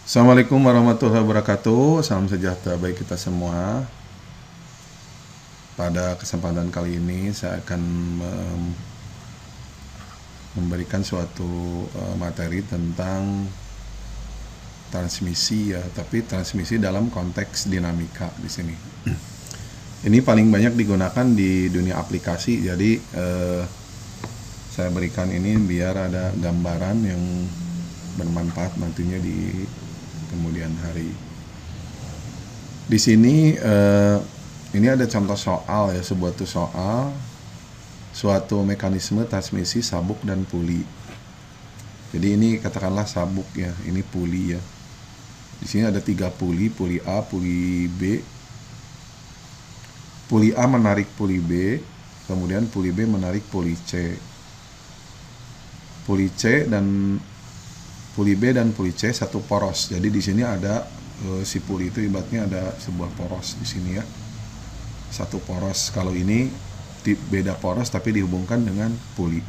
Assalamualaikum warahmatullahi wabarakatuh. Salam sejahtera bagi kita semua. Pada kesempatan kali ini saya akan memberikan suatu materi tentang transmisi ya, tapi transmisi dalam konteks dinamika di sini. Ini paling banyak digunakan di dunia aplikasi. Jadi saya berikan ini biar ada gambaran yang bermanfaat nantinya di kemudian hari. Di sini ini ada contoh soal ya, sebuah soal suatu mekanisme transmisi sabuk dan puli. Jadi ini katakanlah sabuk ya, ini puli ya. Di sini ada 3 puli, puli A, puli B. Puli A menarik puli B, kemudian puli B menarik puli C. Puli C dan puli B dan puli C satu poros. Jadi di sini ada si puli itu ibaratnya ada sebuah poros di sini ya. Satu poros. Kalau ini beda poros tapi dihubungkan dengan puli.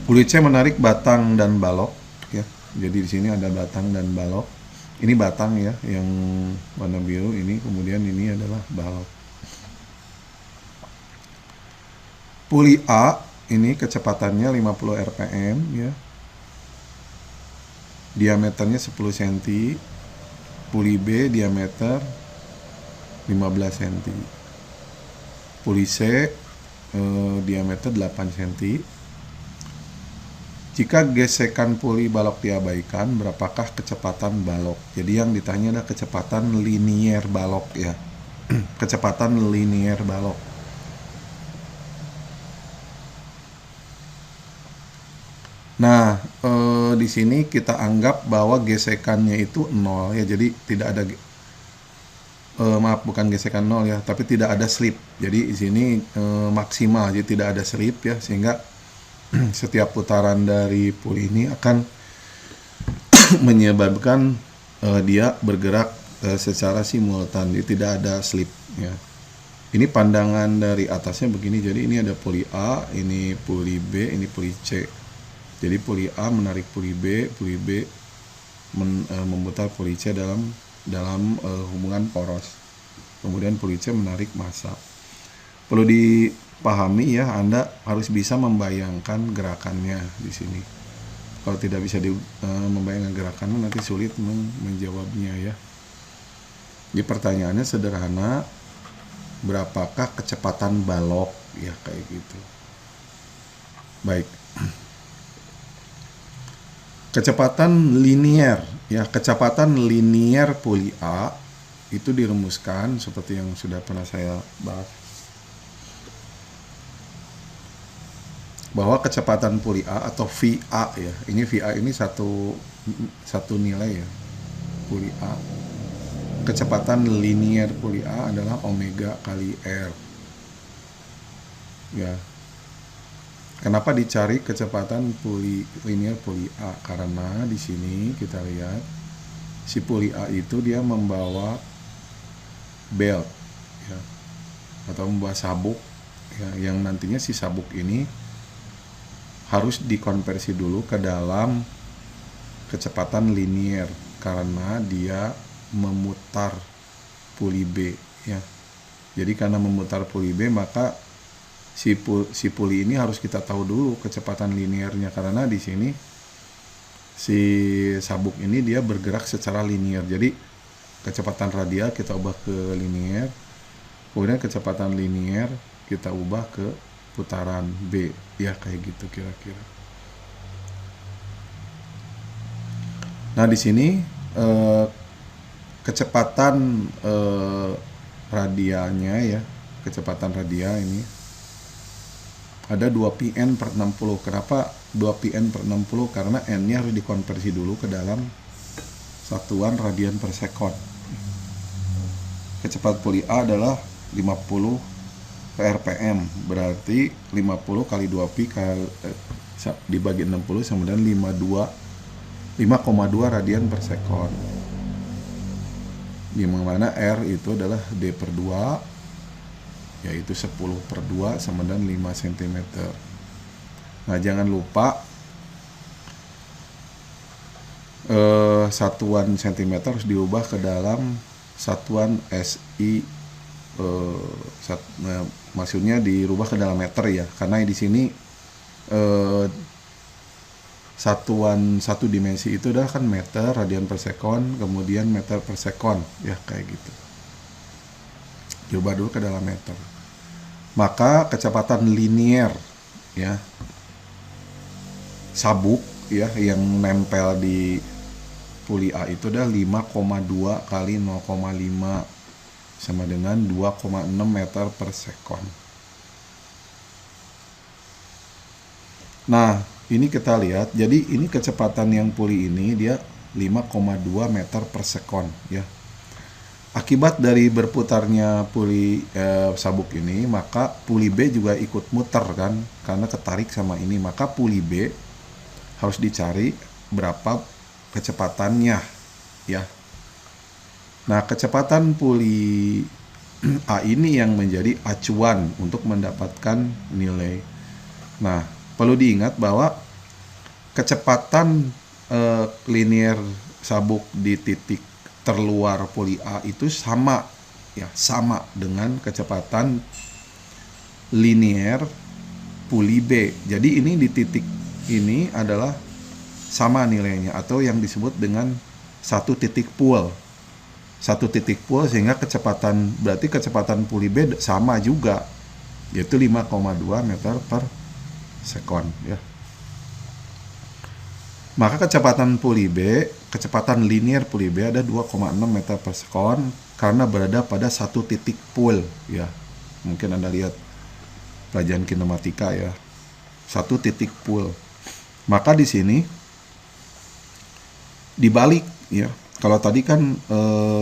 Puli C menarik batang dan balok ya. Jadi di sini ada batang dan balok. Ini batang ya yang warna biru ini, kemudian ini adalah balok. Puli A ini kecepatannya 50 rpm ya. Diameternya 10 cm. Puli B diameter 15 cm. Puli C diameter 8 cm. Jika gesekan puli balok diabaikan, berapakah kecepatan balok? Jadi yang ditanya adalah kecepatan linier balok ya. Kecepatan linier balok. Nah, di sini kita anggap bahwa gesekannya itu 0 ya. Jadi tidak ada bukan gesekan 0 ya, tapi tidak ada slip. Jadi di sini maksimal, jadi tidak ada slip ya, sehingga setiap putaran dari puli ini akan menyebabkan dia bergerak secara simultan, jadi tidak ada slip ya. Ini pandangan dari atasnya begini. Jadi ini ada puli A, ini puli B, ini puli C. Jadi puli A menarik puli B memutar puli C dalam hubungan poros. Kemudian puli C menarik massa. Perlu dipahami ya, Anda harus bisa membayangkan gerakannya di sini. Kalau tidak bisa membayangkan gerakannya, nanti sulit menjawabnya ya. Jadi pertanyaannya sederhana, berapakah kecepatan balok ya, kayak gitu. Baik. Kecepatan linier ya, kecepatan linier puli A itu dirumuskan seperti yang sudah pernah saya bahas, bahwa kecepatan puli A atau VA ya, ini VA ini satu nilai ya, puli A. Kecepatan linier puli A adalah omega kali R ya. Kenapa dicari kecepatan puli linier puli A? Karena di sini kita lihat si puli A itu dia membawa belt ya, atau membawa sabuk ya, yang nantinya si sabuk ini harus dikonversi dulu ke dalam kecepatan linier karena dia memutar puli B ya. Jadi karena memutar puli B, maka si puli ini harus kita tahu dulu kecepatan liniernya, karena di sini si sabuk ini dia bergerak secara linier. Jadi kecepatan radial kita ubah ke linier, kemudian kecepatan linier kita ubah ke putaran B ya, kayak gitu kira-kira. Nah di sini kecepatan radialnya ya, kecepatan radial ini ada 2 pn per 60. Kenapa 2 pn per 60? Karena n nya harus dikonversi dulu ke dalam satuan radian per sekon. Kecepatan puli A adalah 50 rpm, berarti 50 kali 2pi dibagi 60 sama dengan 5,2 radian per sekon, di mana R itu adalah D per 2, yaitu 10 per 2 sama dengan 5 cm. Nah jangan lupa satuan sentimeter harus diubah ke dalam satuan SI, maksudnya dirubah ke dalam meter ya, karena di sini satuan satu dimensi itu adalah kan meter, radian per sekon, kemudian meter per sekon ya, kayak gitu. Diubah dulu ke dalam meter. Maka kecepatan linier ya sabuk ya yang nempel di puli A itu adalah 5,2 kali 0,5 sama dengan 2,6 meter per sekon. Nah, ini kita lihat, jadi ini kecepatan yang puli ini dia 5,2 meter per sekon ya. Akibat dari berputarnya puli sabuk ini, maka puli B juga ikut muter kan, karena ketarik sama ini. Maka puli B harus dicari berapa kecepatannya ya. Nah, kecepatan puli A ini yang menjadi acuan untuk mendapatkan nilai. Nah, perlu diingat bahwa kecepatan linier sabuk di titik terluar puli A itu sama ya, sama dengan kecepatan linier puli B. Jadi ini di titik ini adalah sama nilainya, atau yang disebut dengan satu titik pool. Satu titik pool, sehingga berarti kecepatan puli B sama juga, yaitu 5,2 meter per sekon ya. Maka kecepatan linier puli B ada 2,6 meter per sekon karena berada pada satu titik pool ya. Mungkin Anda lihat pelajaran kinematika ya. Satu titik pool. Maka di sini dibalik ya. Kalau tadi kan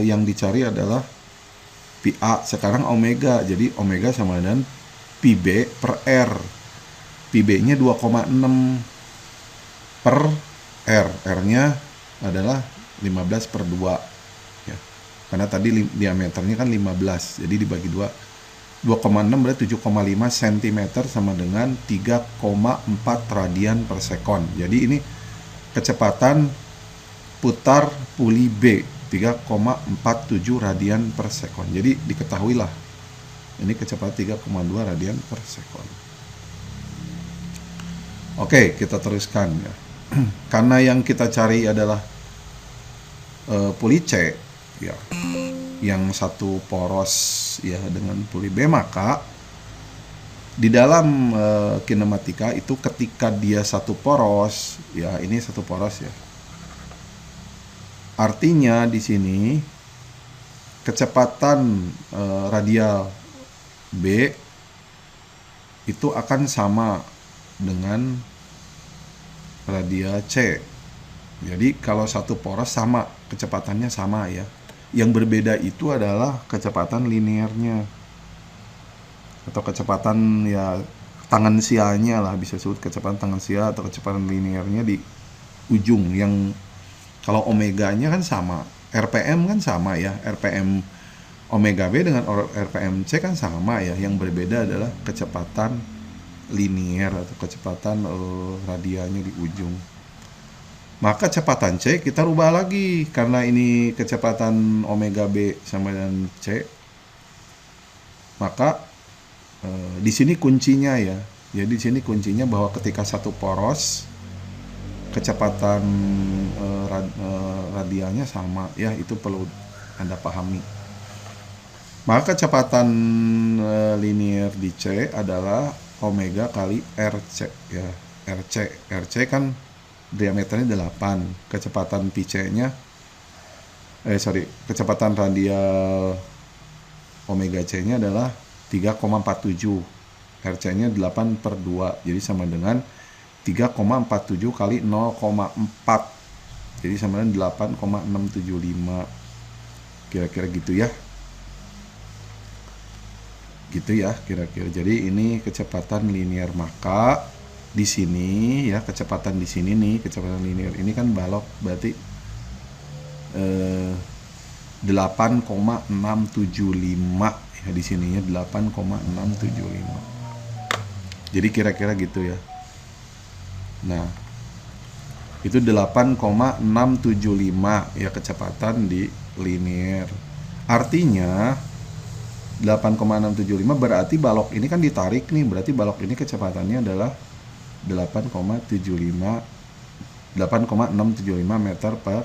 yang dicari adalah pi A, sekarang omega. Jadi omega sama dengan pi B per R. Pi B-nya 2,6 per R. R-nya adalah 15 per 2 ya. Karena tadi diameternya kan 15, jadi dibagi 2. 2,6 berarti 7,5 cm sama dengan 3,4 radian per sekon. Jadi ini kecepatan putar puli B 3,47 radian per sekon. Jadi diketahuilah ini kecepatan 3,2 radian per sekon. Oke, kita teruskan ya. Karena yang kita cari adalah puli C ya, yang satu poros ya dengan puli B, maka di dalam kinematika itu ketika dia satu poros ya, ini satu poros ya. Artinya di sini kecepatan radial B itu akan sama dengan radial C. Jadi kalau satu poros sama, kecepatannya sama ya. Yang berbeda itu adalah kecepatan liniernya atau kecepatan ya tangensialnya lah, bisa disebut kecepatan tangensial atau kecepatan liniernya di ujung. Yang kalau omeganya kan sama, RPM kan sama ya, RPM omega B dengan RPM C kan sama ya. Yang berbeda adalah kecepatan linier atau kecepatan radialnya di ujung. Maka kecepatan C kita rubah lagi, karena ini kecepatan omega B sama dengan C. Maka di sini kuncinya ya. Jadi di sini kuncinya bahwa ketika satu poros kecepatan radialnya sama ya, itu perlu Anda pahami. Maka kecepatan linier di C adalah omega kali RC ya. RC kan diameternya 8, kecepatan PC-nya kecepatan radial omega C-nya adalah 3,47, RC-nya 8 per 2, jadi sama dengan 3,47 kali 0,4, jadi sama dengan 8,675, kira-kira gitu ya. Gitu ya kira-kira. Jadi ini kecepatan linier. Maka di sini ya, kecepatan di sini nih, kecepatan linier ini kan balok, berarti 8,675 ya, di sininya 8,675. Jadi kira-kira gitu ya. Nah, Itu 8,675 ya kecepatan di linear. Artinya 8,675 berarti balok ini kan ditarik nih, berarti balok ini kecepatannya adalah 8,675 meter per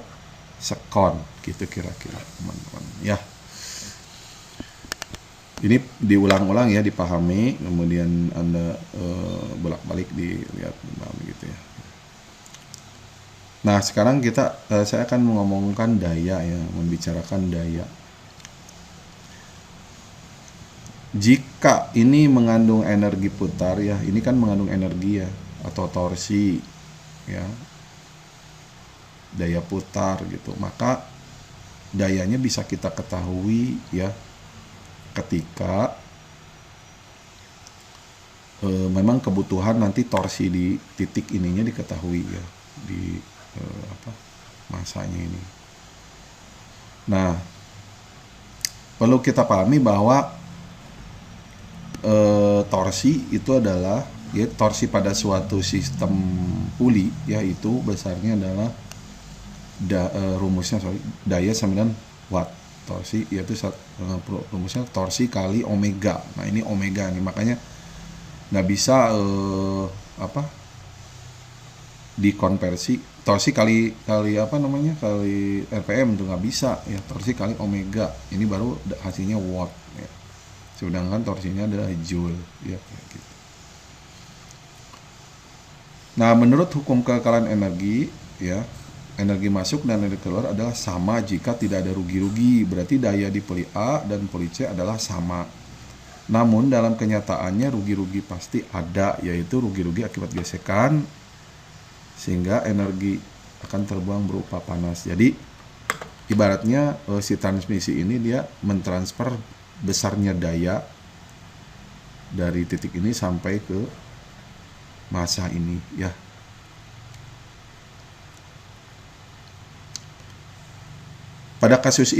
sekon gitu kira-kira teman-teman ya. Ini diulang-ulang ya, dipahami, kemudian Anda bolak-balik dilihat gitu ya. Nah, sekarang saya akan mengomongkan daya ya, membicarakan daya. Jika ini mengandung energi putar ya, ini kan mengandung energi ya, atau torsi ya, daya putar gitu, maka dayanya bisa kita ketahui ya ketika memang kebutuhan nanti torsi di titik ininya diketahui ya, di masanya ini. Nah, perlu kita pahami bahwa torsi itu adalah ya, torsi pada suatu sistem puli ya, itu besarnya adalah rumusnya daya 9 watt. Torsi yaitu rumusnya torsi kali omega. Nah, ini omega nih, makanya nggak bisa dikonversi torsi kali kali RPM tuh nggak bisa ya, torsi kali omega ini baru hasilnya watt ya. Sedangkan torsinya adalah joule ya gitu. Nah, menurut hukum kekekalan energi ya, energi masuk dan energi keluar adalah sama jika tidak ada rugi-rugi. Berarti daya di poli A dan poli C adalah sama. Namun dalam kenyataannya rugi-rugi pasti ada, yaitu rugi-rugi akibat gesekan, sehingga energi akan terbuang berupa panas. Jadi ibaratnya si transmisi ini dia mentransfer besarnya daya dari titik ini sampai ke massa ini ya. Pada kasus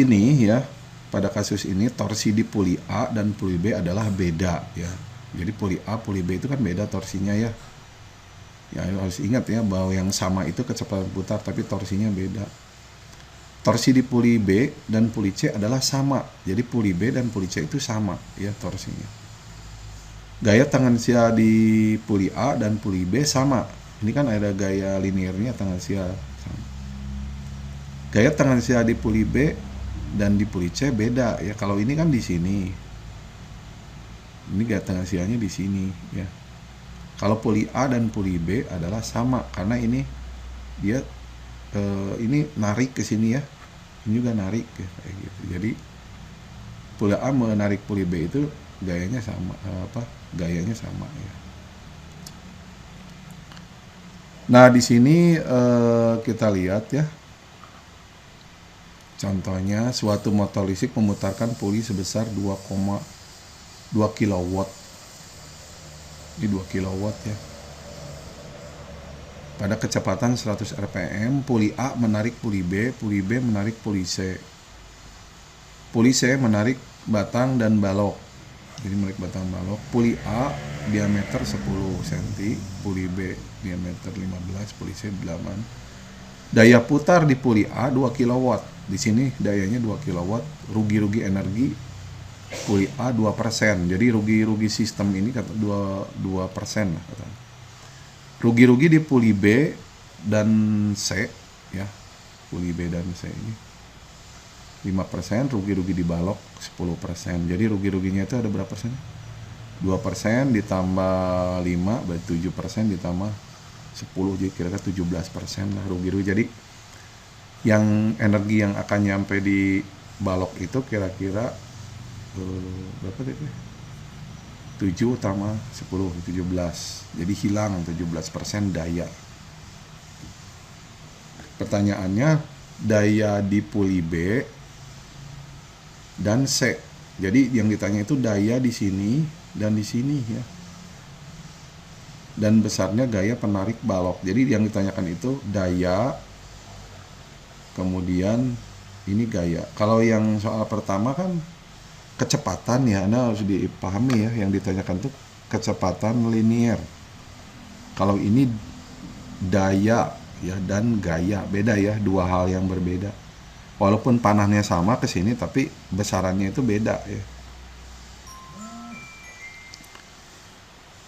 ini torsi di puli A dan puli B adalah beda ya. Jadi puli A, puli B itu kan beda torsinya ya. Ya, harus ingat ya bahwa yang sama itu kecepatan putar, tapi torsinya beda. Torsi di puli B dan puli C adalah sama. Jadi puli B dan puli C itu sama ya torsinya. Gaya tangensial di puli A dan puli B sama. Ini kan ada gaya linearnya tangensial sama. Gaya tangensial di puli B dan di puli C beda ya. Kalau ini kan di sini. Ini gaya tangensialnya di sini ya. Kalau puli A dan puli B adalah sama, karena ini dia ini narik ke sini ya, ini juga narik ya, kayak gitu. Jadi puli A menarik puli B itu gayanya sama, gayanya sama ya. Nah, di sini kita lihat ya, contohnya suatu motor listrik memutarkan puli sebesar 2,2 kW. Di 2 kW ya. Pada kecepatan 100 rpm, puli A menarik puli B menarik puli C. Puli C menarik batang dan balok. Jadi menarik batang balok. Puli A diameter 10 cm, puli B diameter 15, puli C 8. Daya putar di puli A 2 kW. Di sini dayanya 2 kW, rugi-rugi energi puli A 2%. Jadi rugi-rugi sistem ini kata 2% lah kata. Rugi-rugi di puli B dan C ya. Puli B dan C ini 5%, rugi-rugi di balok 10%. Jadi rugi-ruginya itu ada berapa persen? 2% ditambah 5 berarti 7% ditambah 10, jadi kira-kira 17% lah rugi-rugi. Jadi yang energi yang akan nyampe di balok itu kira-kira berapa tadi? 7 tambah 10, 17. Jadi hilang 17% daya. Pertanyaannya, daya di puli B dan C. Jadi yang ditanya itu daya di sini dan di sini ya. Dan besarnya gaya penarik balok. Jadi yang ditanyakan itu daya, kemudian ini gaya. Kalau yang soal pertama kan kecepatan ya, Anda harus dipahami ya, yang ditanyakan itu kecepatan linear. Kalau ini daya ya dan gaya. Beda ya, dua hal yang berbeda. Walaupun panahnya sama ke sini tapi besarannya itu beda ya.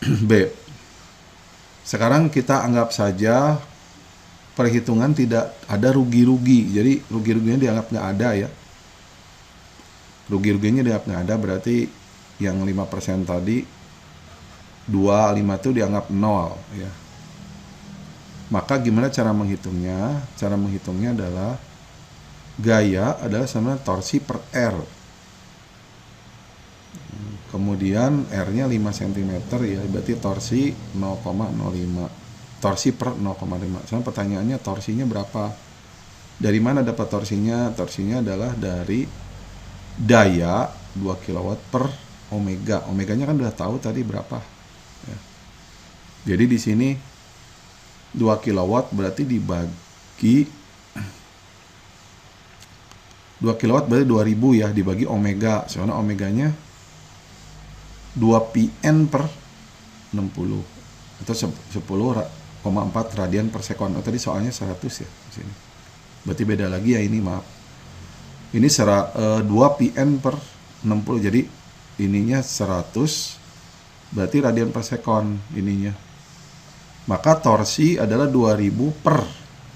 B. Sekarang kita anggap saja perhitungan tidak ada rugi-rugi. Jadi rugi-ruginya dianggap nggak ada ya. Rugi-ruginya dianggap nggak ada, berarti yang 5% tadi 25 itu dianggap 0 ya. Maka gimana cara menghitungnya? Cara menghitungnya adalah gaya adalah sama torsi per R. Kemudian R-nya 5 cm ya, berarti torsi 0,05. Torsi per 0,5. Sekarang pertanyaannya torsinya berapa? Dari mana dapat torsinya? Torsinya adalah dari daya 2 kW per omega. Omeganya kan udah tahu tadi berapa. Ya. Jadi di sini 2 kW berarti dibagi 2 kW berarti 2000 ya, dibagi omega. Soalnya omeganya 2 Pn per 60 atau 10,4 radian per sekon. Oh, tadi soalnya 100 ya di sini. Berarti beda lagi ya ini, maaf. Ini 2 Pn per 60. Jadi ininya 100 berarti radian per sekon ininya. Maka torsi adalah 2000 per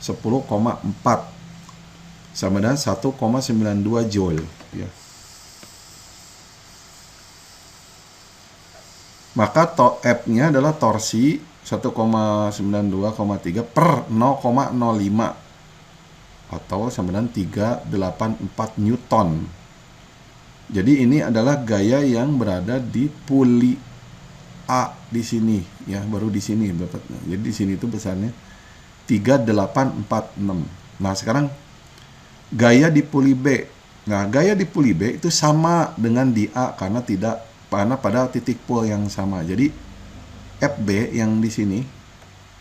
10,4 sama dengan 1,92 joule ya. Maka F-nya adalah torsi 1,92,3 per 0,05 atau sama dengan 384 Newton. Jadi ini adalah gaya yang berada di puli A di sini ya, baru di sini dapatnya. Jadi di sini itu besarnya 3846. Nah, sekarang gaya di puli B. Nah, gaya di puli B itu sama dengan di A karena pada titik pol yang sama. Jadi FB yang di sini,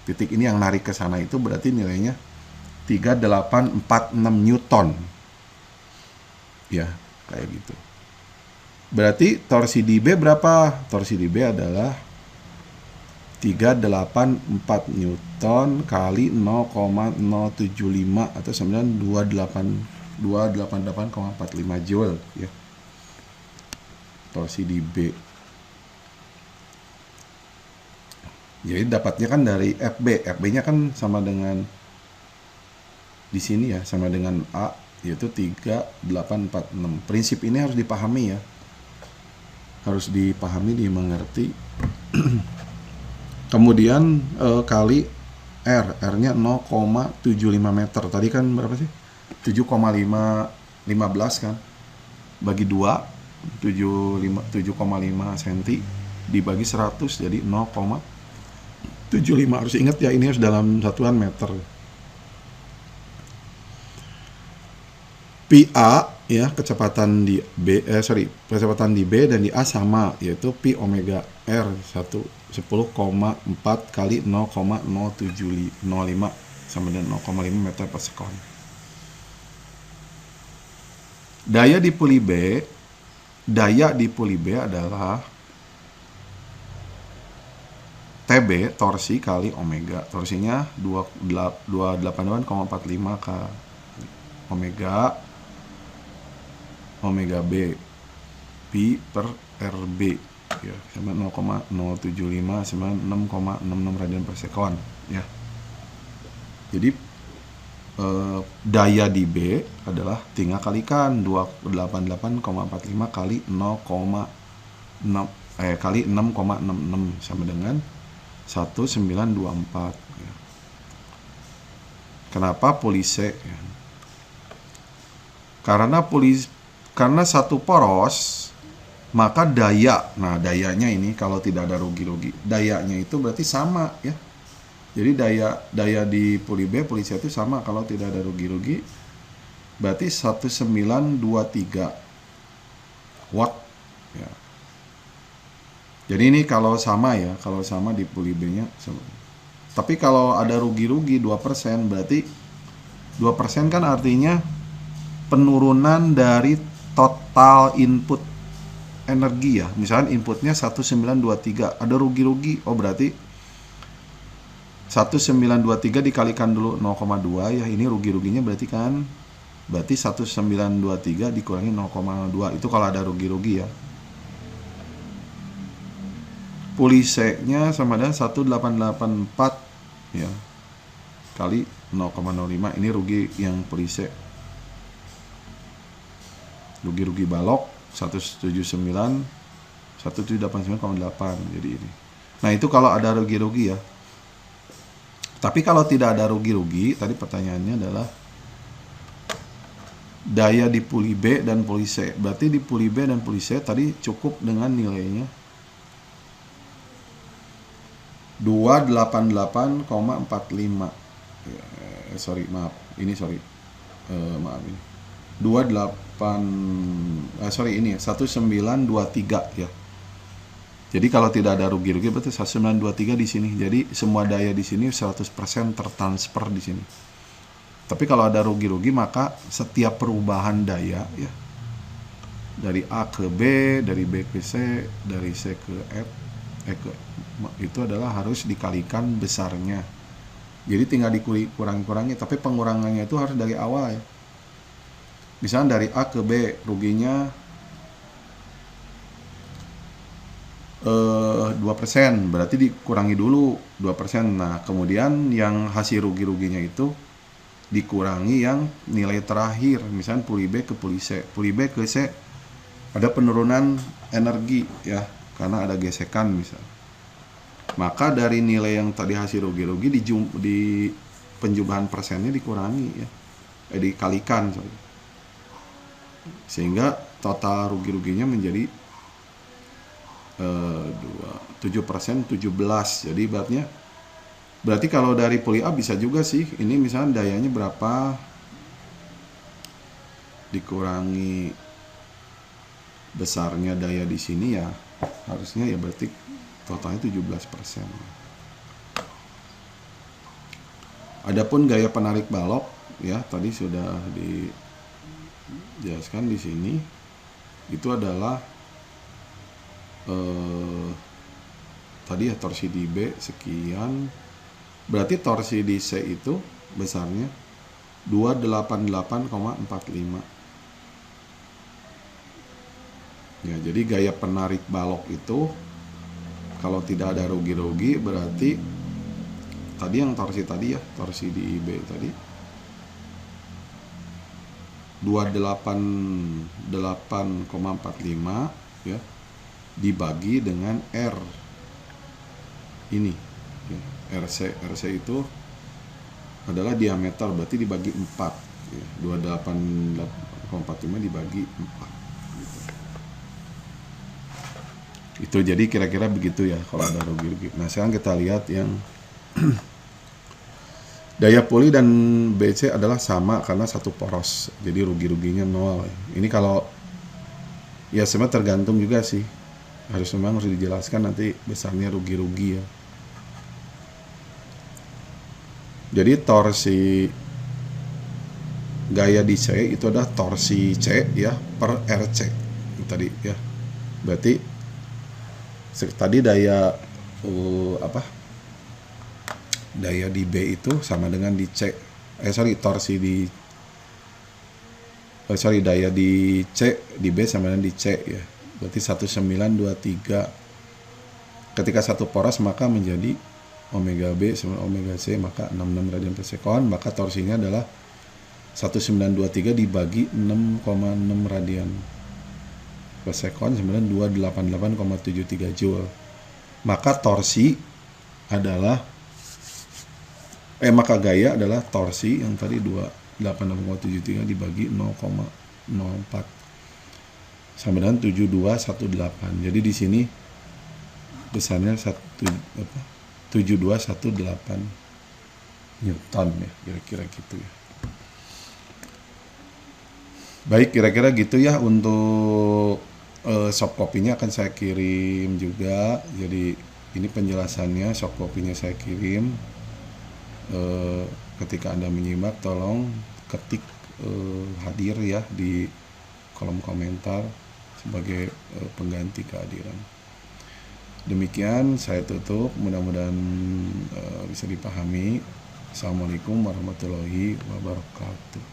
titik ini yang narik ke sana itu berarti nilainya 3846 Newton. Ya, kayak gitu. Berarti torsi di B berapa? Torsi di B adalah 384 Newton kali 0,075 atau 288,45 Joule ya. Torsi di B. Jadi dapatnya kan dari FB. FB-nya kan sama dengan di sini ya, sama dengan A, yaitu 3846. Prinsip ini harus dipahami ya. Harus dipahami, dimengerti. Kemudian kali R. R-nya 0,75 meter. Tadi kan berapa sih? 7,15 kan? Bagi 2, 7,5 cm dibagi 100 jadi 0,75. Harus ingat ya, ini harus dalam satuan meter. PA ya, kecepatan di B kecepatan di B dan di A sama, yaitu Pi omega R 10,4 kali 0,0705 sama dengan 0,5 meter per sekon. Daya di puli B adalah TB, torsi kali omega. Torsinya 288,45 kali omega B Pi per RB ya, sama 0,075 sama 6,66 radian per sekon ya. Jadi daya di B adalah tinggal kalikan 288,45 kali 6,66 sama dengan 1924 ya. Kenapa puli C ya? Karena satu poros, maka daya, nah dayanya ini kalau tidak ada rugi-rugi, dayanya itu berarti sama ya. Jadi daya di puli B, puli C itu sama kalau tidak ada rugi-rugi, berarti 1923 watt ya. Jadi ini kalau sama ya, kalau sama di puli B-nya. Tapi kalau ada rugi-rugi 2%, berarti 2% kan artinya penurunan dari total input energi ya. Misalnya inputnya 1923, ada rugi-rugi, oh berarti 1923 dikalikan dulu 0,2 ya, ini rugi-ruginya berarti 1923 dikurangi 0,2 itu kalau ada rugi-rugi ya. Pulisenya sama dengan 1884 ya kali 0,05, ini rugi yang polise. Rugi-rugi balok 1789,8 jadi ini. Nah itu kalau ada rugi-rugi ya. Tapi kalau tidak ada rugi-rugi, tadi pertanyaannya adalah daya di puli B dan puli C. Berarti di puli B dan puli C tadi cukup dengan nilainya 288,45. Maaf ini 1923 ya. Jadi kalau tidak ada rugi-rugi berarti 1923 di sini. Jadi semua daya di sini 100% tertransfer di sini. Tapi kalau ada rugi-rugi maka setiap perubahan daya ya dari A ke B, dari B ke C, dari C ke F, itu adalah harus dikalikan besarnya. Jadi tinggal dikurangi-kurangi, tapi pengurangannya itu harus dari awal ya. Misalnya dari A ke B ruginya 2%, berarti dikurangi dulu 2%. Nah, kemudian yang hasil rugi-ruginya itu dikurangi yang nilai terakhir, misalnya puli B ke puli C. Puli B ke C ada penurunan energi ya, karena ada gesekan misalnya. Maka dari nilai yang tadi hasil rugi-rugi di penjumlahan persennya dikurangi ya, dikalikan sehingga total rugi-ruginya menjadi 7%, 17. Jadi berarti kalau dari puli A bisa juga sih, ini misalnya dayanya berapa dikurangi besarnya daya di sini ya, harusnya ya berarti totalnya 17%. Adapun gaya penarik balok ya tadi sudah dijelaskan di sini, itu adalah tadi ya torsi di B sekian, berarti torsi di C itu besarnya 288,45 ya. Jadi gaya penarik balok itu kalau tidak ada rugi-rugi berarti tadi yang torsi tadi ya, torsi di B tadi 288,45 ya dibagi dengan R ini ya, RC itu adalah diameter, berarti dibagi 4 ya, 288,45 dibagi 4 gitu. Itu jadi kira-kira begitu ya kalau ada rugi-rugi. Nah sekarang kita lihat yang daya puli dan BC adalah sama karena satu poros, jadi rugi-ruginya 0 ya. Ini kalau ya sebenarnya tergantung juga sih, memang harus dijelaskan nanti besarnya rugi-rugi ya. Jadi torsi gaya di C itu adalah torsi C ya per RC tadi ya. Berarti tadi daya daya di B itu sama dengan di C. Torsi di daya di C di B sama dengan di C ya. Berarti 1923. Ketika satu poros maka menjadi omega B sama omega C, maka 66 radian per sekon, maka torsinya adalah 1923 dibagi 6,6 radian per sekon, 9288,73 joule. Maka torsi adalah maka gaya adalah torsi yang tadi 288,73 dibagi 0,04 sama dengan 7218. Jadi di sini besarnya 7218 Newton ya, kira-kira gitu ya. Baik, kira-kira gitu ya untuk soft copy-nya akan saya kirim juga. Jadi ini penjelasannya, soft copy-nya saya kirim. Ketika Anda menyimak tolong ketik hadir ya di kolom komentar sebagai pengganti kehadiran. Demikian saya tutup, mudah-mudahan bisa dipahami. Assalamualaikum warahmatullahi wabarakatuh.